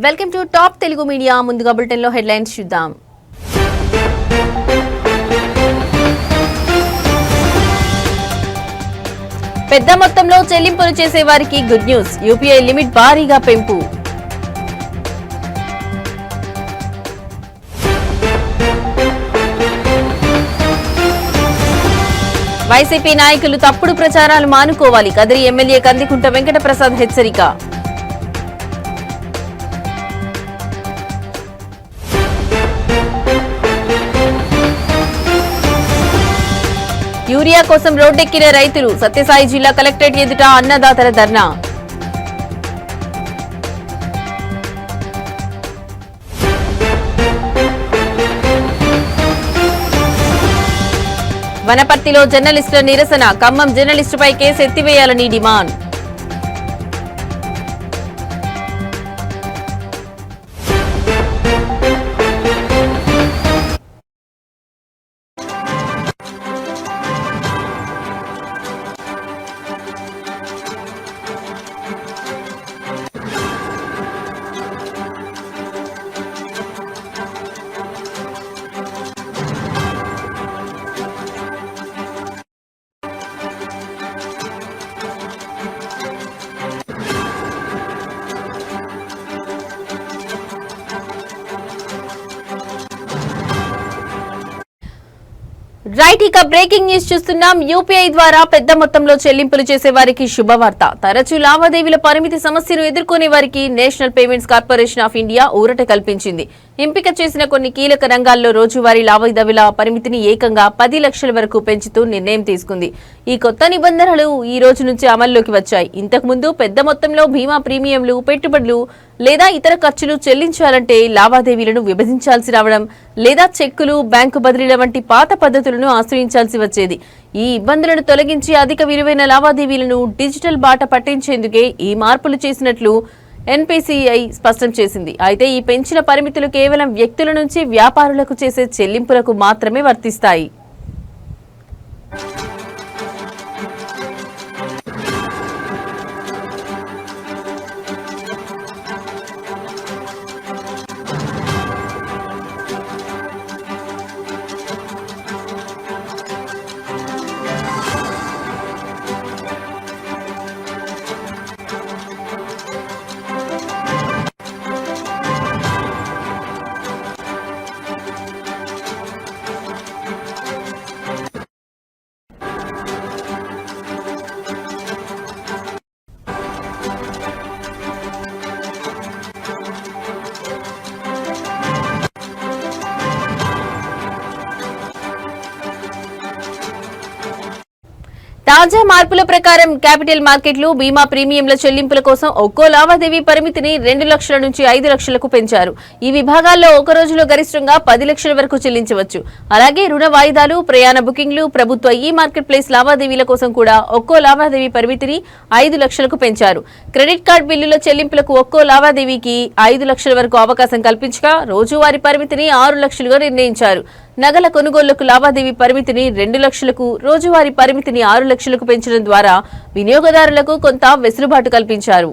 Welcome to top Telugu media. ముందుగా bulletin లో headlines చూద్దాం. పెద్ద మొత్తంలో చెల్లింపులు చేసే వారికి గుడ్ న్యూస్. యూపీఐ లిమిట్ భారీగా పెంపు. వైసీపీ నాయకులు తప్పుడు ప్రచారాలు మానుకోవాలి. కదిరి ఎమ్మెల్యే కందికుంట వెంకటప్రసాద్ హెచ్చరిక. యూరియా కోసం రోడ్డెక్కిన రైతులు. సత్యసాయి జిల్లా కలెక్టరేట్ ఎదుట అన్నదాతల ధర్నా. వనపర్తిలో జర్నలిస్టుల నిరసన. ఖమ్మం జర్నలిస్టుపై కేసు ఎత్తివేయాలని డిమాండ్. రైట్, ఇక బ్రేకింగ్ న్యూస్ చూస్తున్నాం. యూపీఐ ద్వారా పెద్ద మొత్తంలో చెల్లింపులు చేసే వారికి శుభవార్త. తరచూ లావాదేవీల పరిమితి సమస్యను ఎదుర్కొనే వారికి national payments corporation of India ఊరట కల్పించింది. ఎంపిక చేసిన కొన్ని కీలక రంగాల్లో రోజువారీ లావాదేవీల పరిమితిని ఏకంగా 10 లక్షల వరకు పెంచుతూ నిర్ణయం తీసుకుంది. ఈ కొత్త నిబంధనలు ఈ రోజు నుంచి అమల్లోకి వచ్చాయి. ఇంతకుముందు పెద్ద మొత్తంలో బీమా ప్రీమియంలు, పెట్టుబడులు లేదా ఇతర ఖర్చులు చెల్లించాలంటే లావాదేవీలను విభజించాల్సి రావడం లేదా చెక్కులు, బ్యాంకు బదిలీల వంటి పాత పద్ధతులను ఆశ్రయించాల్సి వచ్చేది. ఈ ఇబ్బందులను తొలగించి అధిక విలువైన లావాదేవీలను డిజిటల్ బాట పట్టించేందుకే ఈ మార్పులు చేసినట్లు ఎన్పీసీఐ స్పష్టం చేసింది. అయితే ఈ పెంచిన పరిమితులు కేవలం వ్యక్తుల నుంచి వ్యాపారులకు చేసే చెల్లింపులకు మాత్రమే వర్తిస్తాయి. తాజా మార్పుల ప్రకారం క్యాపిటల్ మార్కెట్లు బీమా ప్రీమియంల చెల్లింపుల కోసం ఒక్కో లావాదేవీ పరిమితిని 2 లక్షల నుంచి 5 లక్షలకు పెంచారు. ఈ విభాగాల్లో ఒక రోజులో గరిష్టంగా 10 లక్షల వరకు చెల్లించవచ్చు. అలాగే రుణ వాయిదాలు, ప్రయాణ బుకింగ్లు, ప్రభుత్వ ఈ మార్కెట్ ప్లేస్ లావాదేవీల కోసం కూడా ఒక్కో లావాదేవీ పరిమితిని 5 లక్షలకు పెంచారు. క్రెడిట్ కార్డు బిల్లుల చెల్లింపులకు ఒక్కో లావాదేవీకి 5 లక్షల వరకు అవకాశం కల్పించగా రోజువారీ పరిమితిని 6 లక్షలుగా నిర్ణయించారు. నగల కొనుగోళ్లకు లావాదేవీ పరిమితిని 2 లక్షలకు, రోజువారీ పరిమితిని 6 లక్షలకు పెంచడం ద్వారా వినియోగదారులకు కొంత వెసులుబాటు కల్పించారు.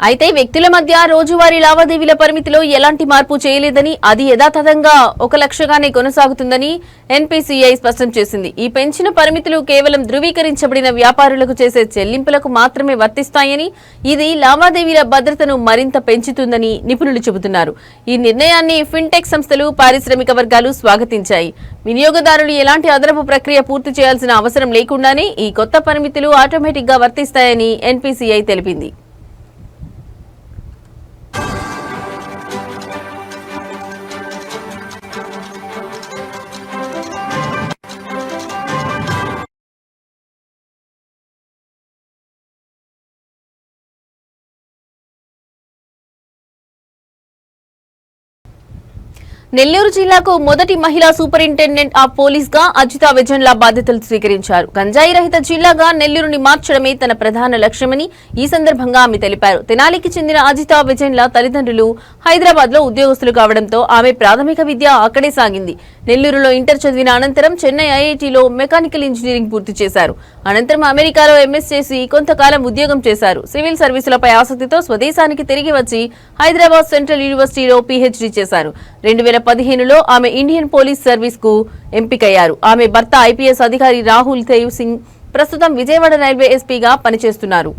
అయితే వ్యక్తుల మధ్య రోజువారీ లావాదేవీల పరిమితిలో ఎలాంటి మార్పు చేయలేదని, అది యథాతథంగా 1 లక్షగానే కొనసాగుతుందని ఎన్పీసీఐ స్పష్టం చేసింది. ఈ పెంచిన పరిమితులు కేవలం ధృవీకరించబడిన వ్యాపారులకు చేసే చెల్లింపులకు మాత్రమే వర్తిస్తాయని, ఇది లావాదేవీల భద్రతను మరింత పెంచుతుందని నిపుణులు చెబుతున్నారు. ఈ నిర్ణయాన్ని ఫిన్టెక్ సంస్థలు, పారిశ్రామిక వర్గాలు స్వాగతించాయి. వినియోగదారులు ఎలాంటి అదనపు ప్రక్రియ పూర్తి చేయాల్సిన అవసరం లేకుండానే ఈ కొత్త పరిమితులు ఆటోమేటిక్ గా వర్తిస్తాయని ఎన్పీసీఐ తెలిపింది. నెల్లూరు జిల్లాకు మొదటి మహిళా సూపరింటెండెంట్ ఆఫ్ పోలీస్ గా అజితా విజన్ల బాధ్యతలు స్వీకరించారు. గంజాయి రహిత జిల్లాగా నెల్లూరుని మార్చడమే తన ప్రధాన లక్ష్యమని ఈ సందర్భంగా ఆమె తెలిపారు. తెనాలికి చెందిన అజితా విజన్ల తల్లిదండ్రులు హైదరాబాద్ లో ఉద్యోగస్తులు కావడంతో ఆమె ప్రాథమిక విద్య అక్కడే సాగింది. నెల్లూరులో ఇంటర్ చదివిన అనంతరం చెన్నై ఐఐటీలో మెకానికల్ ఇంజనీరింగ్ పూర్తి చేశారు. అనంతరం అమెరికాలో ఎంఎస్ చేసి కొంతకాలం ఉద్యోగం చేశారు. సివిల్ సర్వీసులపై ఆసక్తితో స్వదేశానికి తిరిగి వచ్చి హైదరాబాద్ సెంట్రల్ యూనివర్సిటీలో పీహెచ్డీ చేశారు. 2015లో ఆమె ఇండియన్ పోలీస్ సర్వీస్ కు ఎంపికయ్యారు. ఆమె భర్త ఐపీఎస్ అధికారి రాహుల్ దేవ్ సింగ్ ప్రస్తుతం విజయవాడ రైల్వే ఎస్పీగా పనిచేస్తున్నారు.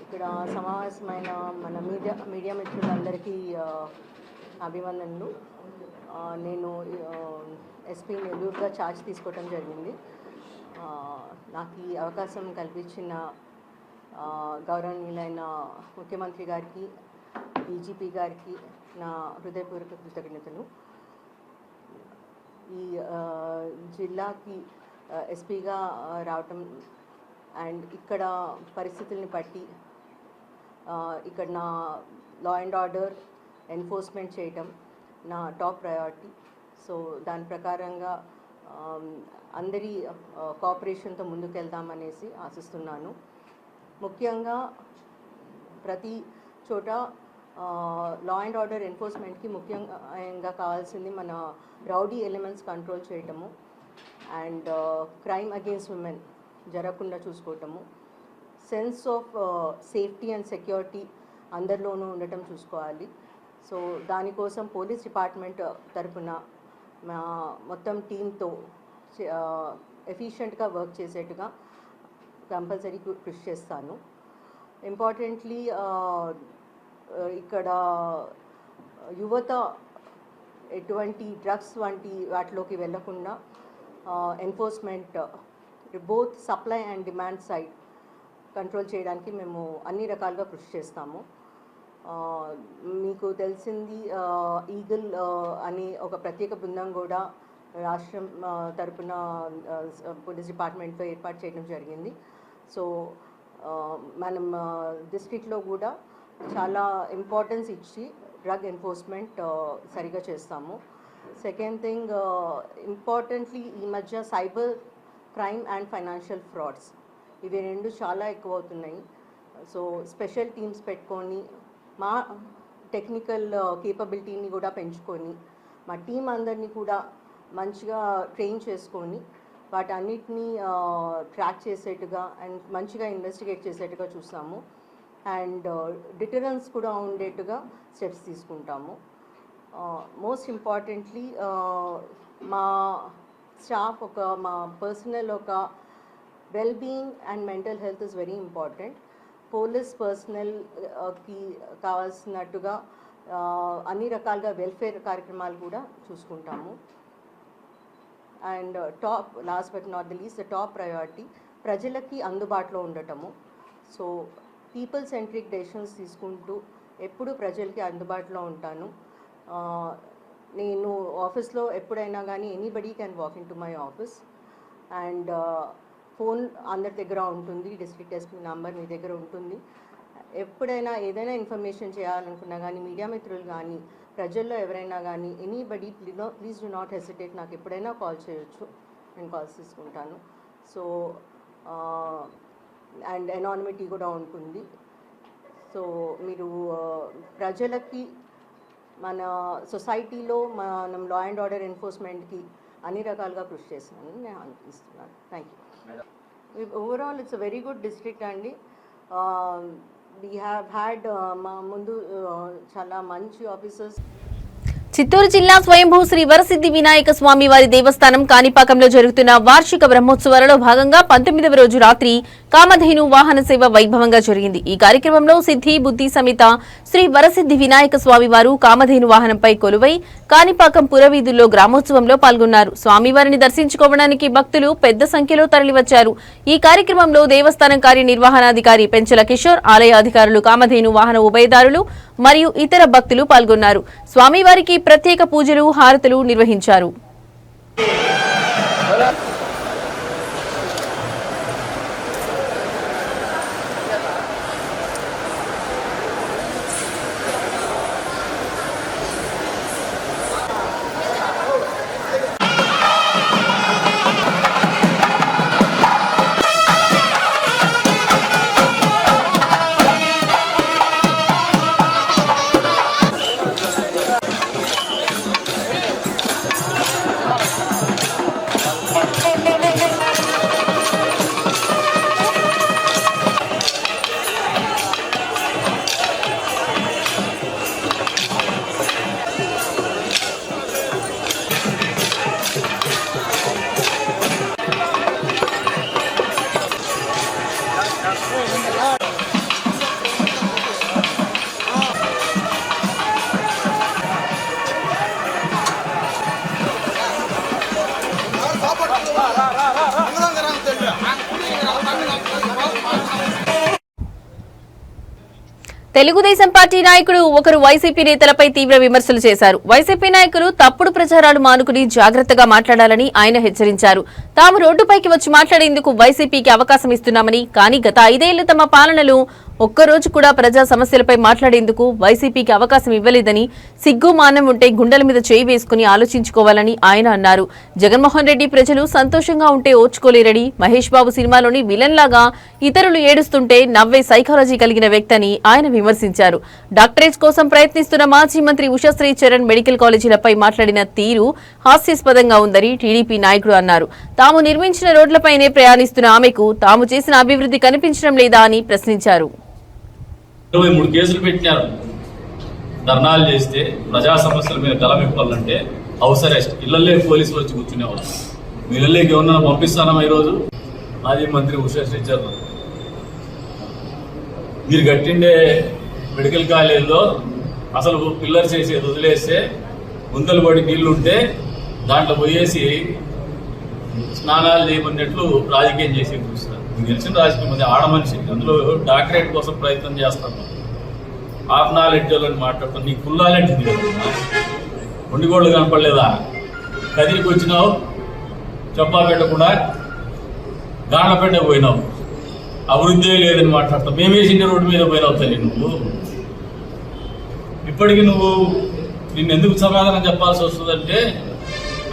ఇక్కడ సమావేశమైన మన మీడియా మిత్రులందరికీ అభివందనలు. నేను ఎస్పీ నెల్లూరుగా ఛార్జ్ తీసుకోవడం జరిగింది. నాకు ఈ అవకాశం కల్పించిన గౌరవనీయులైన ముఖ్యమంత్రి గారికి, డీజీపీ గారికి నా హృదయపూర్వక కృతజ్ఞతలు. ఈ జిల్లాకి ఎస్పీగా రావటం అండ్ ఇక్కడ పరిస్థితుల్ని బట్టి ఇక్కడ నా లా అండ్ ఆర్డర్ ఎన్ఫోర్స్మెంట్ చేయటం నా టాప్ ప్రయారిటీ. సో దాని ప్రకారంగా అందరి కోఆపరేషన్తో ముందుకెళ్దామనేసి ఆశిస్తున్నాను. ముఖ్యంగా ప్రతి చోట లా అండ్ ఆర్డర్ ఎన్ఫోర్స్మెంట్కి ముఖ్యంగా కావాల్సింది మన రౌడీ ఎలిమెంట్స్ కంట్రోల్ చేయటము అండ్ క్రైమ్ అగేన్స్ట్ ఉమెన్ జరగకుండా చూసుకోవటము, sense of safety and security అందరిలోనూ ఉండటం చూసుకోవాలి. సో దానికోసం పోలీస్ డిపార్ట్మెంట్ తరఫున మొత్తం టీంతో ఎఫిషియెంట్గా వర్క్ చేసేట్టుగా కంపల్సరీ కృషి చేస్తాను. ఇంపార్టెంట్లీ ఇక్కడ యువత ఎటువంటి డ్రగ్స్ వంటి వాటిలోకి వెళ్ళకుండా enforcement both supply and demand side control చేయడానికి మేము అన్ని రకాలుగా కృషి చేస్తాము. మీకు తెలిసింది ఈగల్ అనే ఒక ప్రత్యేక బృందం కూడా రాష్ట్రం తరపున పోలీస్ డిపార్ట్మెంట్లో ఏర్పాటు చేయడం జరిగింది. సో మనం డిస్ట్రిక్ట్లో కూడా చాలా ఇంపార్టెన్స్ ఇచ్చి డ్రగ్ ఎన్ఫోర్స్మెంట్ సరిగా చేస్తాము. సెకండ్ థింగ్, ఇంపార్టెంట్లీ ఈ మధ్య cyber crime and financial frauds ఇవి రెండు చాలా ఎక్కువ అవుతున్నాయి. సో స్పెషల్ టీమ్స్ పెట్టుకొని మా టెక్నికల్ కేపబిలిటీని కూడా పెంచుకొని మా టీం అందరినీ కూడా మంచిగా ట్రైన్ చేసుకొని వాటన్నిటినీ ట్రాక్ చేసేట్టుగా అండ్ మంచిగా ఇన్వెస్టిగేట్ చేసేట్టుగా చూస్తాము అండ్ డిటరెన్స్ కూడా ఉండేట్టుగా స్టెప్స్ తీసుకుంటాము. మోస్ట్ ఇంపార్టెంట్లీ మా స్టాఫ్ మా పర్సనల్ ఒక wellbeing and mental health is very important. Police పర్సనల్కి కావాల్సినట్టుగా అన్ని రకాలుగా వెల్ఫేర్ కార్యక్రమాలు కూడా చూసుకుంటాము. And last but not the least, the top priority ప్రజలకి అందుబాటులో ఉండటము. సో పీపుల్ సెంట్రిక్ డెసిషన్స్ తీసుకుంటూ ఎప్పుడు ప్రజలకి అందుబాటులో ఉంటాను. నేను ఆఫీస్లో ఎప్పుడైనా కానీ anybody can walk in to my office and phone అందరి దగ్గర ఉంటుంది, డిస్ట్రిక్ట్ ఎస్పీ నంబర్ మీ దగ్గర ఉంటుంది. ఎప్పుడైనా ఏదైనా ఇన్ఫర్మేషన్ చేయాలనుకున్నా కానీ మీడియా మిత్రులు కానీ ప్రజల్లో ఎవరైనా కానీ anybody please do not hesitate, నాకు ఎప్పుడైనా కాల్ చేయొచ్చు, నేను కాల్స్ తీసుకుంటాను. సో అండ్ ఎనానిమిటీ కూడా ఉంటుంది. సో మీరు ప్రజలకి మన సొసైటీలో మనం లా అండ్ ఆర్డర్ ఎన్ఫోర్స్మెంట్కి అన్ని రకాలుగా కృషి చేస్తున్నాను నేను అనిపిస్తున్నాను. Thank you. Overall it's a very good district అండి. వీ హ్యావ్ హ్యాడ్ మా ముందు చాలా మంచి ఆఫీసర్స్. చిత్తూరు జిల్లా స్వయంభూ శ్రీ వరసిద్ధి వినాయక స్వామి వారి దేవస్థానం కాణిపాకంలో జరుగుతున్న వార్షిక బ్రహ్మోత్సవాలలో భాగంగా 19వ రోజు రాత్రి కామధేను వాహన సేవ వైభవంగా జరిగింది. ఈ కార్యక్రమంలో సిద్ధి బుద్ధి సమేత శ్రీ వరసిద్ధి వినాయక స్వామివారు కామధేను వాహనంపై కొలువై కాణిపాకం పురవీధుల్లో గ్రామోత్సవంలో పాల్గొన్నారు. స్వామివారిని దర్శించుకోవడానికి భక్తులు పెద్ద సంఖ్యలో తరలివచ్చారు. ఈ కార్యక్రమంలో దేవస్థానం కార్యనిర్వహణాధికారి పెంచల కిషోర్, ఆలయ అధికారులు, కామధేను వాహన ఉభయదారులు మరియు ఇతర భక్తులు పాల్గొన్నారు. స్వామివారికి ప్రత్యేక పూజలు, హారతులు నిర్వహించారు. తెలుగుదేశం పార్టీ నాయకుడు ఒకరు వైసీపీ నేతలపై తీవ్ర విమర్శలు చేశారు. వైసీపీ నాయకులు తప్పుడు ప్రచారాలు మానుకుని జాగ్రత్తగా మాట్లాడాలని ఆయన హెచ్చరించారు. తాము రోడ్డుపైకి వచ్చి మాట్లాడేందుకు వైసీపీకి అవకాశం ఇస్తున్నామని, కానీ గత 5 ఏళ్లు తమ పాలనలో ఒక్కరోజు కూడా ప్రజా సమస్యలపై మాట్లాడేందుకు వైసీపీకి అవకాశం ఇవ్వలేదని, సిగ్గు మానం ఉంటే గుండెల మీద చేయి వేసుకుని ఆలోచించుకోవాలని ఆయన అన్నారు. జగన్మోహన్ రెడ్డి ప్రజలు సంతోషంగా ఉంటే ఓర్చుకోలేరని, మహేష్ బాబు సినిమాలోని విలన్ లాగా ఇతరులు ఏడుస్తుంటే నవ్వే సైకాలజీ కలిగిన వ్యక్తని ఆయన విమర్శించారు. డాక్టరేట్ కోసం ప్రయత్నిస్తున్న మాజీ మంత్రి ఉషశ్రీ చరణ్ మెడికల్ కాలేజీలపై మాట్లాడిన తీరు హాస్యాస్పదంగా ఉందని టీడీపీ నాయకుడు అన్నారు. తాము నిర్మించిన రోడ్లపైనే ప్రయాణిస్తున్న ఆమెకు తాము చేసిన అభివృద్ధి కనిపించడం లేదా అని ప్రశ్నించారు. 23 కేసులు పెట్టినారు. ధర్నాలు చేస్తే ప్రజా సమస్యల మీద గలమెప్పాలంటే హౌస్ అరెస్ట్, ఇళ్లలే పోలీసులు వచ్చి కూర్చునేవాళ్ళు. మీ ఇళ్లలోకి ఏమన్నా పంపిస్తానమ్మా ఈరోజు? మాజీ మంత్రి ఉషశ్రీ చరణ్, మీరు కట్టిండే మెడికల్ కాలేజీలో అసలు పిల్లర్స్ వేసేది వదిలేస్తే గుంతలు పడి నీళ్లుంటే దాంట్లో పోయేసి స్నానాలు చేయమన్నట్లు రాజకీయం చేసి చూస్తారు. మీకు తెలిసిన రాజకీయం అది ఆడమనిషి, అందులో డాక్టరేట్ కోసం ప్రయత్నం చేస్తాను. హాఫ్ నాలెడ్జ్ అని మాట్లాడతాను. నీకు ఫుల్ నాలెడ్జ్ ఉంది కదా, ఒండిగోళ్ళు కనపడలేదా? కదిరికి వచ్చినావు, చెప్పా పెట్టకుండా గాండ్లపేట పోయినావు, అభివృద్ధి లేదని మాట్లాడతావు. మేమేసిన రోడ్డు మీద పోయినావు తల్లి. నువ్వు ఇప్పటికీ నిన్ను ఎందుకు సమాధానం చెప్పాల్సి వస్తుందంటే,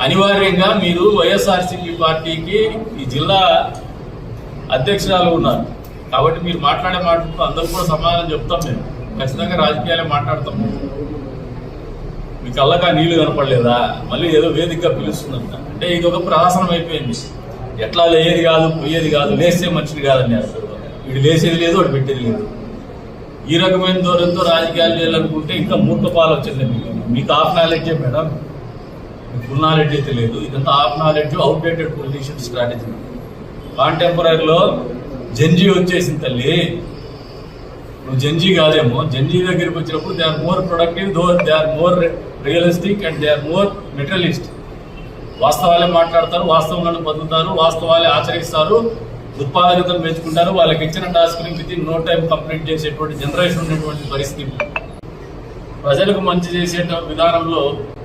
అనివార్యంగా మీరు వైఎస్ఆర్సీపీ పార్టీకి ఈ జిల్లా అధ్యక్షురాలు ఉన్నారు కాబట్టి మీరు మాట్లాడే మాటలతో అందరూ కూడా సమాధానం చెప్తాం. మేము ఖచ్చితంగా రాజకీయాలే మాట్లాడతాము. మీ కళ్ళగా నీళ్లు కనపడలేదా? మళ్ళీ ఏదో వేదికగా పిలుస్తుందంట. అంటే ఇది ఒక ప్రహాసనం అయిపోయింది. ఎట్లా లేయేది కాదు, పోయేది కాదు, లేస్తే మంచిది కాదన్నారు. వీడు లేసేది లేదు, వాడు పెట్టేది లేదు. ఈ రకమైన ధోరణితో రాజకీయాలు చేయాలనుకుంటే ఇంకా మూర్ఖపాలు వచ్చింది. మీకు హాఫ్ నాలెడ్జే మేడం, ఫుల్ నాలెడ్జ్ అయితే లేదు. ఇదంతా half knowledge, outdated politician strategy. కాంటెంపరీలో జెన్జీ వచ్చేసింది తల్లి. నువ్వు జెన్జీ కాదేమో. జెన్జీ దగ్గరికి వచ్చినప్పుడు they are more productive, they are more realistic and they are more materialist. వాస్తవాలే మాట్లాడతారు, వాస్తవాలను బతుకుతారు, వాస్తవాలే ఆచరిస్తారు, ఉత్పాదకతను పెంచుకుంటారు. వాళ్ళకి ఇచ్చిన టాస్క్ని వితిన్ నో టైం కంప్లీట్ చేసేటువంటి జనరేషన్ ఉన్నటువంటి పరిస్థితి. ప్రజలకు మంచి చేసే విధానంలో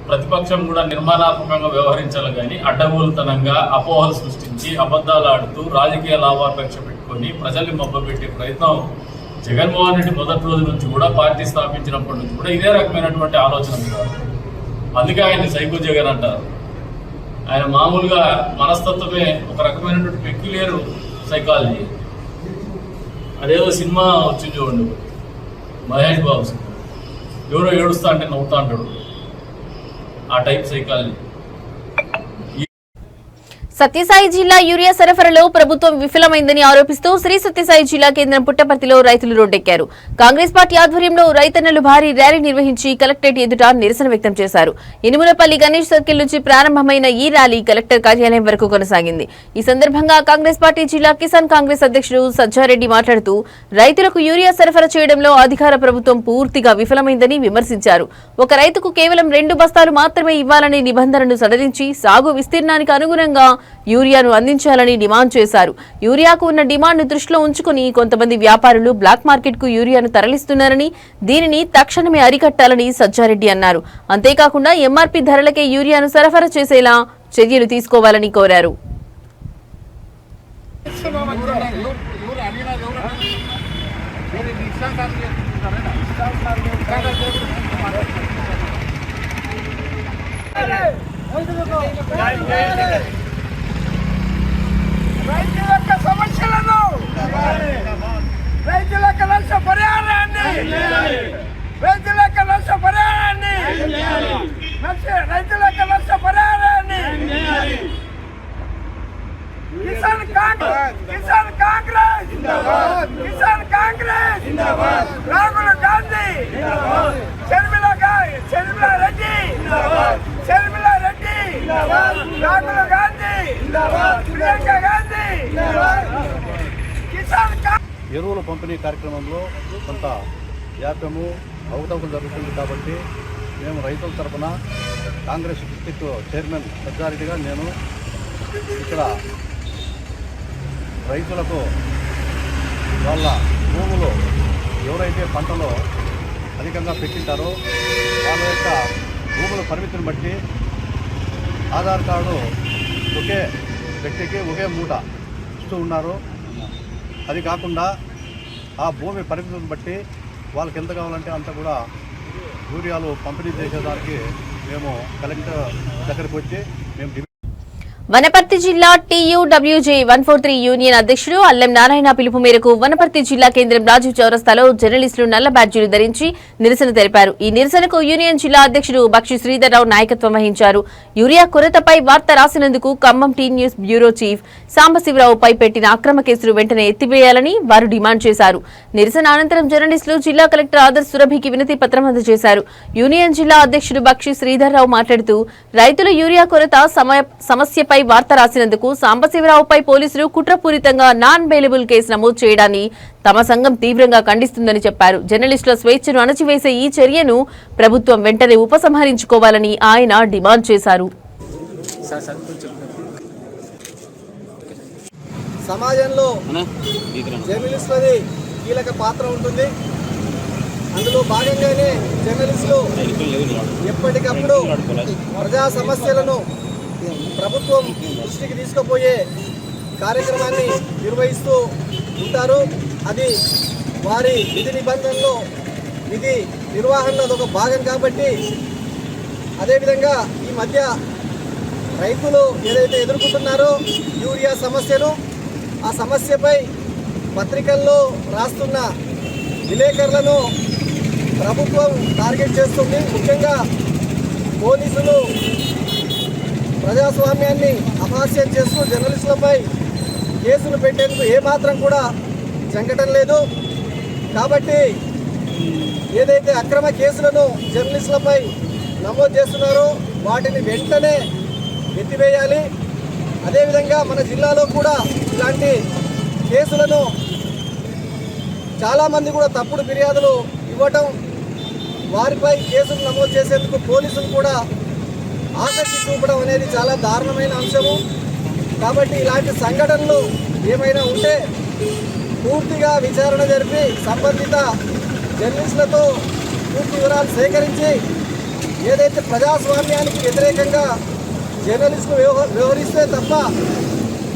ప్రతిపక్షం కూడా నిర్మాణాత్మకంగా వ్యవహరించాలి కానీ అడ్డగోలుతనంగా అపోహలు సృష్టించి అబద్ధాలు ఆడుతూ రాజకీయ లాభాపేక్ష పెట్టుకొని ప్రజల్ని మభ్యపెట్టే ప్రయత్నం జగన్మోహన్ రెడ్డి మొదటి రోజు నుంచి కూడా, పార్టీ స్థాపించినప్పటి నుంచి కూడా ఇదే రకమైనటువంటి ఆలోచన ఉన్నారు. అందుకే ఆయన సైకో జగన్ అంటారు. ఆయన మామూలుగా మనస్తత్వమే ఒక రకమైనటువంటి పెక్యులియర్ సైకాలజీ. అదేదో సినిమా వచ్చి చూడండి, మహేష్ బాబు సినిమా, ఎవరో ఏడుస్తా అంటే నవ్వుతా అంటాడు, ఆ టైప్ సైకాలజీ. సత్యసాయి జిల్లా యూరియా సరఫరాలో ప్రభుత్వం విఫలమైందని ఆరోపిస్తూ శ్రీ సత్యసాయి జిల్లా కేంద్రం పుట్టపర్తిలో రైతులు రోడ్డెక్కారు. కాంగ్రెస్ పార్టీ ఆధ్వర్యంలో రైతన్నలు భారీ ర్యాలీ నిర్వహించి కలెక్టరేట్ ఎదుట నిరసన వ్యక్తం చేశారు. ఇనుములపల్లి గణేష్ సర్కిల్ నుంచి ప్రారంభమైన ఈ ర్యాలీ కలెక్టర్ కార్యాలయం వరకు కొనసాగింది. ఈ సందర్భంగా కాంగ్రెస్ పార్టీ జిల్లా కిసాన్ కాంగ్రెస్ అధ్యక్షుడు సజ్జారెడ్డి మాట్లాడుతూ రైతులకు యూరియా సరఫరా చేయడంలో అధికార ప్రభుత్వం పూర్తిగా విఫలమైందని విమర్శించారు. ఒక రైతుకు కేవలం 2 బస్తాలు మాత్రమే ఇవ్వాలనే నిబంధనను సడలించి సాగు విస్తీర్ణానికి అనుగుణంగా యూరియాను అందించాలని డిమాండ్ చేశారు. యూరియాకు ఉన్న డిమాండ్ను దృష్టిలో ఉంచుకుని కొంతమంది వ్యాపారులు బ్లాక్ మార్కెట్కు యూరియాను తరలిస్తున్నారని, దీనిని తక్షణమే అరికట్టాలని సజ్జారెడ్డి అన్నారు. అంతేకాకుండా ఎంఆర్పీ ధరలకే యూరియాను సరఫరా చేసేలా చర్యలు తీసుకోవాలని కోరారు. రైతుల సమస్యలను రైతులకు నష్టపరిహారాన్ని రైతులకు నష్టపరిహారాన్ని కిసాన్ కాంగ్రెస్ రాహుల్ గాంధీ షర్మిల రెడ్డి రాహుల్ గాంధీ ప్రియాంక గాంధీ కిసాన్ ఎరువుల పంపిణీ కార్యక్రమంలో కొంత జాప్యము అవకతవకలు జరుగుతుంది కాబట్టి మేము రైతుల తరఫున కాంగ్రెస్ డిస్ట్రిక్ట్ చైర్మన్ సజ్జారెడ్డిగా నేను ఇక్కడ రైతులకు వాళ్ళ భూములు ఎవరైతే పంటలో అధికంగా పెట్టింటారో వాళ్ళ యొక్క భూముల పరిమితిని బట్టి ఆధార్ కార్డు ఒకే వ్యక్తికి ఒకే మూట ఇస్తూ ఉన్నారు. అది కాకుండా ఆ భూమి పరిమితిని బట్టి వాళ్ళకి ఎంత కావాలంటే అంత కూడా యూరియాలు పంపిణీ చేసేదానికి మేము కలెక్టర్ దగ్గరికి వచ్చి మేము వనపర్తి జిల్లా TUWJ 143 యూనియన్ అధ్యక్షుడు అల్లం నారాయణ పిలుపు మేరకు వనపర్తి జిల్లా కేంద్రం రాజీవ్ చౌరస్తాలో జర్నలిస్టులు నల్ల బ్యాడ్జీలు ధరించి నిరసన తెలిపారు. ఈ నిరసనకు యూనియన్ జిల్లా అధ్యక్షుడు బక్షి శ్రీధర్రావు నాయకత్వం వహించారు. యూరియా కొరతపై వార్త రాసినందుకు Khammam T News bureau chief సాంబశివరావుపై పెట్టిన అక్రమ కేసులు వెంటనే ఎత్తివేయాలని వారు డిమాండ్ చేశారు. నిరసన అనంతరం జర్నలిస్టులు జిల్లా కలెక్టర్ ఆదర్శ్ సురభికి వినతి పత్రం అందజేశారు. యూనియన్ జిల్లా అధ్యక్షుడు బక్షి శ్రీధర్రావు మాట్లాడుతూ రైతుల యూరియా కొరత సమస్యపై వార్త రాసినందుకు సాంబశివరావుపై పోలీసులు కుట్రపూరితంగా నాన్ బెయిలబుల్ కేసు నమోదు చేయడాన్ని తమ సంఘం తీవ్రంగా ఖండిస్తుందని చెప్పారు. జర్నలిస్టుల స్వేచ్ఛను అణచివేసే ఈ చర్యను ప్రభుత్వం వెంటనే ఉపసంహరించుకోవాలని ఆయన డిమాండ్ చేశారు. సమాజంలో జర్నలిస్టులది కీలక పాత్ర ఉంటుంది. అందులో భాగంగానే జర్నలిస్టులు ఎప్పటికప్పుడు ప్రజా సమస్యలను ప్రభుత్వం దృష్టికి తీసుకుపోయే కార్యక్రమాన్ని నిర్వహిస్తూ ఉంటారు. అది వారి విధి నిబంధనలో విధి నిర్వహణలో అదొక భాగం కాబట్టి, అదేవిధంగా ఈ మధ్య రైతులు ఏదైతే ఎదుర్కొంటున్నారో యూరియా సమస్యను, ఆ సమస్యపై పత్రికల్లో రాస్తున్న విలేకరులను ప్రభుత్వం టార్గెట్ చేస్తుంది. ముఖ్యంగా పోలీసులు ప్రజాస్వామ్యాన్ని అపహాస్యం చేస్తూ జర్నలిస్టులపై కేసులు పెట్టేందుకు ఏమాత్రం కూడా జంకటం లేదు. కాబట్టి ఏదైతే అక్రమ కేసులను జర్నలిస్టులపై నమోదు చేస్తున్నారో వాటిని వెంటనే ఎత్తివేయాలి. అదేవిధంగా మన జిల్లాలో కూడా ఇలాంటి కేసులను చాలామంది కూడా తప్పుడు ఫిర్యాదులు ఇవ్వటం, వారిపై కేసులు నమోదు చేసేందుకు పోలీసులు కూడా ఆసక్తి చూపడం అనేది చాలా దారుణమైన అంశము. కాబట్టి ఇలాంటి సంఘటనలు ఏమైనా ఉంటే పూర్తిగా విచారణ జరిపి సంబంధిత జర్నలిస్టులతో పూర్తి వివరాలు సేకరించి ఏదైతే ప్రజాస్వామ్యానికి వ్యతిరేకంగా జర్నలిస్టులు వ్యవహరిస్తే తప్ప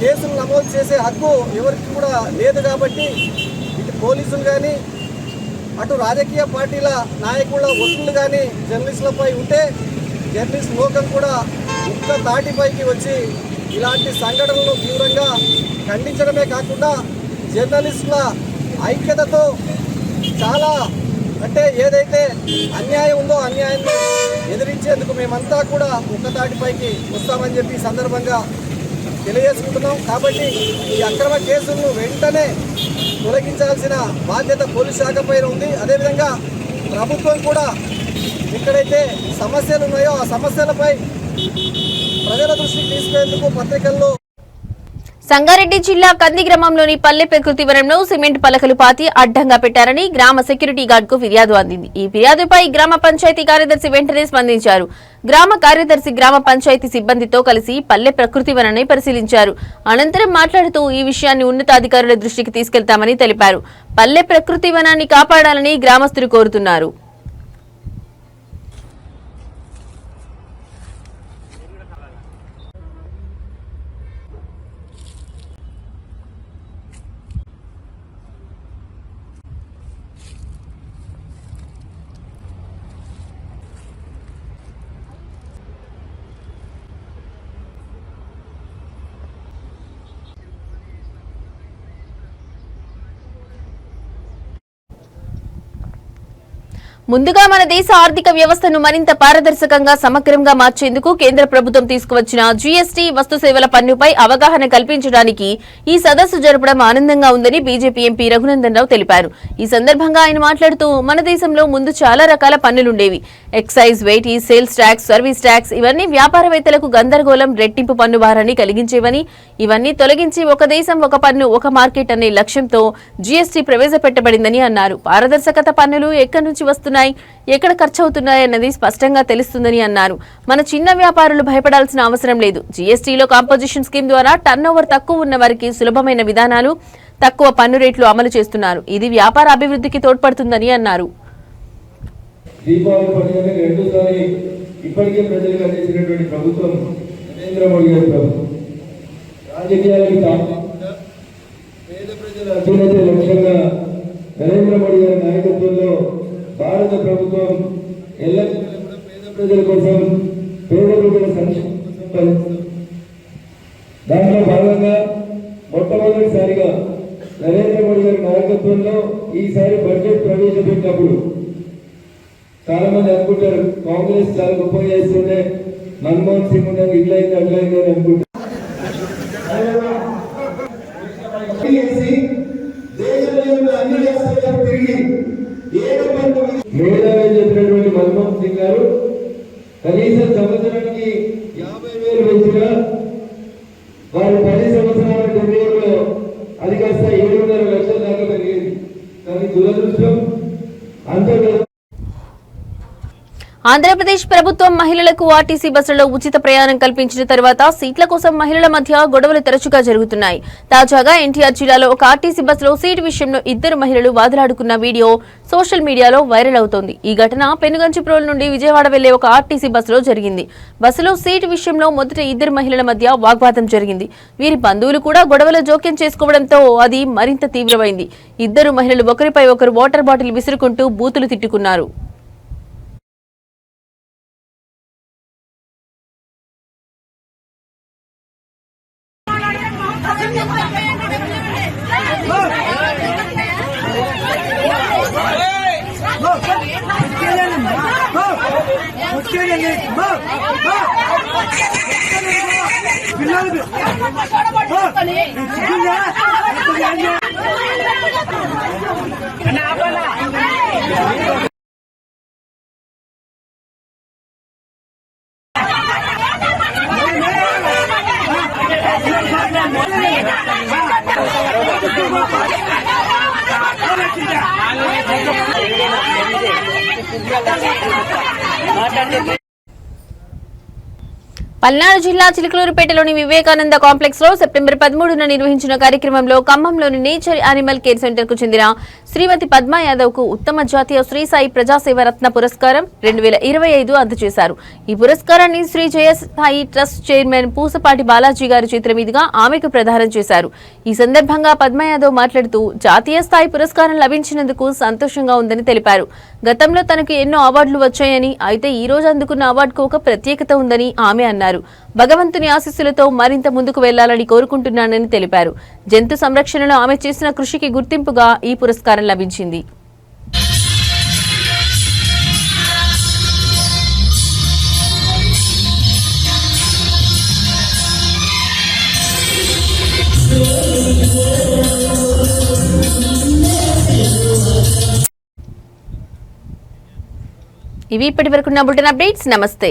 కేసులు నమోదు చేసే హక్కు ఎవరికి కూడా లేదు. కాబట్టి ఇటు పోలీసులు కానీ అటు రాజకీయ పార్టీల నాయకుల ఒత్తిళ్లు కానీ జర్నలిస్టులపై ఉంటే జర్నలిస్ట్ లోకం కూడా ఒక్క తాటిపైకి వచ్చి ఇలాంటి సంఘటనలను తీవ్రంగా ఖండించడమే కాకుండా జర్నలిస్టుల ఐక్యతతో చాలా అంటే ఏదైతే అన్యాయం ఉందో అన్యాయాన్ని ఎదిరించేందుకు మేమంతా కూడా ఒక్క తాటిపైకి వస్తామని చెప్పి సందర్భంగా తెలియజేసుకుంటున్నాం. కాబట్టి ఈ అక్రమ కేసులను వెంటనే తొలగించాల్సిన బాధ్యత పోలీస్ శాఖ పైన ఉంది. అదేవిధంగా ప్రభుత్వం కూడా ఎక్కడైతే సమస్యలు ఉన్నాయో ఆ సమస్యలపై ప్రజల దృష్టికి తీసుకునేందుకు పత్రికల్లో. సంగారెడ్డి జిల్లా కంది గ్రామంలోని పల్లె ప్రకృతి వనంలో సిమెంట్ పలకలు పాతి అడ్డంగా పెట్టారని గ్రామ సెక్యూరిటీ గార్డ్ కు ఫిర్యాదు అందింది. ఈ ఫిర్యాదుపై గ్రామ పంచాయతీ కార్యదర్శి వెంటనే స్పందించారు. గ్రామ కార్యదర్శి గ్రామ పంచాయతీ సిబ్బందితో కలిసి పల్లె ప్రకృతి వనాన్ని పరిశీలించారు. అనంతరం మాట్లాడుతూ ఈ విషయాన్ని ఉన్నతాధికారుల దృష్టికి తీసుకెళ్తామని తెలిపారు. పల్లె ప్రకృతి వనాన్ని కాపాడాలని గ్రామస్తులు కోరుతున్నారు. ముందుగా మన దేశ ఆర్థిక వ్యవస్థను మరింత పారదర్శకంగా సమగ్రంగా మార్చేందుకు కేంద్ర ప్రభుత్వం తీసుకువచ్చిన జీఎస్టీ వస్తు సేవల పన్నుపై అవగాహన కల్పించడానికి ఈ సదస్సు జరపడం ఆనందంగా ఉందని బీజేపీ ఎంపీ రఘునందన్ రావు తెలిపారు. ఈ సందర్భంగా ఆయన మాట్లాడుతూ మన దేశంలో ముందు చాలా రకాల పన్నులుండేవి. Excise, VAT, sales tax, service tax ఇవన్నీ వ్యాపారవేత్తలకు గందరగోళం, రెట్టింపు పన్ను భారాన్ని కలిగించేవని, ఇవన్నీ తొలగించి ఒక దేశం ఒక పన్ను ఒక మార్కెట్ అనే లక్ష్యంతో జీఎస్టీ ప్రవేశపెట్టబడిందని అన్నారు. పారదర్శకత పన్నులు ఎక్కడి నుంచి వస్తున్నాయి, ఎక్కడ ఖర్చు అవుతున్నాయన్నది స్పష్టంగా తెలుస్తుందని అన్నారు. మన చిన్న వ్యాపారులు భయపడాల్సిన అవసరం లేదు. జీఎస్టీలో కాంపోజిషన్ స్కీమ్ ద్వారా టర్నోవర్ తక్కువ ఉన్న వారికి సులభమైన విధానాలు, తక్కువ పన్ను రేట్లు అమలు చేస్తున్నారు. ఇది వ్యాపార అభివృద్ధికి తోడ్పడుతుందని అన్నారు. దీపావళి పండుగని రెండోసారి ఇప్పటికే ప్రజలకు అందించినటువంటి ప్రభుత్వం నరేంద్ర మోడీ గారి ప్రభుత్వం. రాజకీయాలకు తాకుండా పేద ప్రజల అభ్యున్నతి లక్ష్యంగా నరేంద్ర మోడీ గారి నాయకత్వంలో భారత ప్రభుత్వం ఎల్లప్పుడూ పేద ప్రజల కోసం, పేద ప్రజల సంక్షేమం కోసం పనిచేస్తుంది. దాంట్లో భాగంగా మొట్టమొదటిసారిగా నరేంద్ర మోడీ గారి నాయకత్వంలో ఈసారి బడ్జెట్ ప్రవేశపెట్టినప్పుడు చాలా మంది అనుకుంటారు కాంగ్రెస్ చాలా గొప్ప చేస్తుంటే మన్మోహన్ సింగ్ ఉండగా ఇట్లయింది అట్లయింది అని అనుకుంటారు. మేధావి చెప్పినటువంటి మన్మోహన్ సింగ్ గారు కనీసం సంవత్సరానికి 50,000 పెంచినా వారు 10 సంవత్సరాల టెన్యూర్లో అది కాస్త 7.5 లక్షల దాకా పెరిగింది. కానీ దురదృష్టం అంతర్గత. ఆంధ్రప్రదేశ్ ప్రభుత్వం మహిళలకు ఆర్టీసీ బస్సులలో ఉచిత ప్రయాణం కల్పించిన తర్వాత సీట్ల కోసం మహిళల మధ్య గొడవలు తరచుగా జరుగుతున్నాయి. తాజాగా ఎన్టీఆర్ జిల్లాలో ఒక ఆర్టీసీ బస్సులో సీటు విషయంలో 2 మహిళలు వాదులాడుకున్న వీడియో సోషల్ మీడియాలో వైరల్ అవుతోంది. ఈ ఘటన పెనుగంచిప్రోలు నుండి విజయవాడ వెళ్లే ఒక ఆర్టీసీ బస్సులో జరిగింది. బస్సులో సీటు విషయంలో మొదట 2 మహిళల మధ్య వాగ్వాదం జరిగింది. వీరి బంధువులు కూడా గొడవలో జోక్యం చేసుకోవడంతో అది మరింత తీవ్రమైంది. 2 మహిళలు ఒకరిపై ఒకరు వాటర్ బాటిల్ విసురుకుంటూ బూతులు తిట్టుకున్నారు. పల్నాడు జిల్లా చిలుకలూరుపేటలోని వివేకానంద కాంప్లెక్స్ లో సెప్టెంబర్ 13న నిర్వహించిన కార్యక్రమంలో ఖమ్మంలోని నేచర్ యానిమల్ కేర్ సెంటర్ కు చెందిన శ్రీమతి పద్మా యాదవ్ కు ఉత్తమ జాతీయ శ్రీ సాయి ప్రజాసేవ రత్న పురస్కారం 2025 అందజేశారు. ఈ పురస్కారాన్ని శ్రీ జయసాయి ట్రస్ట్ చైర్మన్ పూసపాటి బాలాజీ గారి చేతుల మీదుగా ఆమెకు ప్రదానం చేశారు. ఈ సందర్భంగా పద్మా యాదవ్ మాట్లాడుతూ జాతీయ స్థాయి పురస్కారం లభించినందుకు సంతోషంగా ఉందని తెలిపారు. గతంలో తనకు ఎన్నో అవార్డులు వచ్చాయని, అయితే ఈ రోజు అందుకున్న అవార్డుకు ఒక ప్రత్యేకత ఉందని ఆమె అన్నారు. భగవంతుని ఆశీస్సులతో మరింత ముందుకు వెళ్లాలని కోరుకుంటున్నానని తెలిపారు. జంతు సంరక్షణలో ఆమె చేసిన కృషికి గుర్తింపుగా ఈ పురస్కారం లభించింది. ఇవి ఇప్పటి వరకున్న బులెటిన్ అప్డేట్స్. నమస్తే.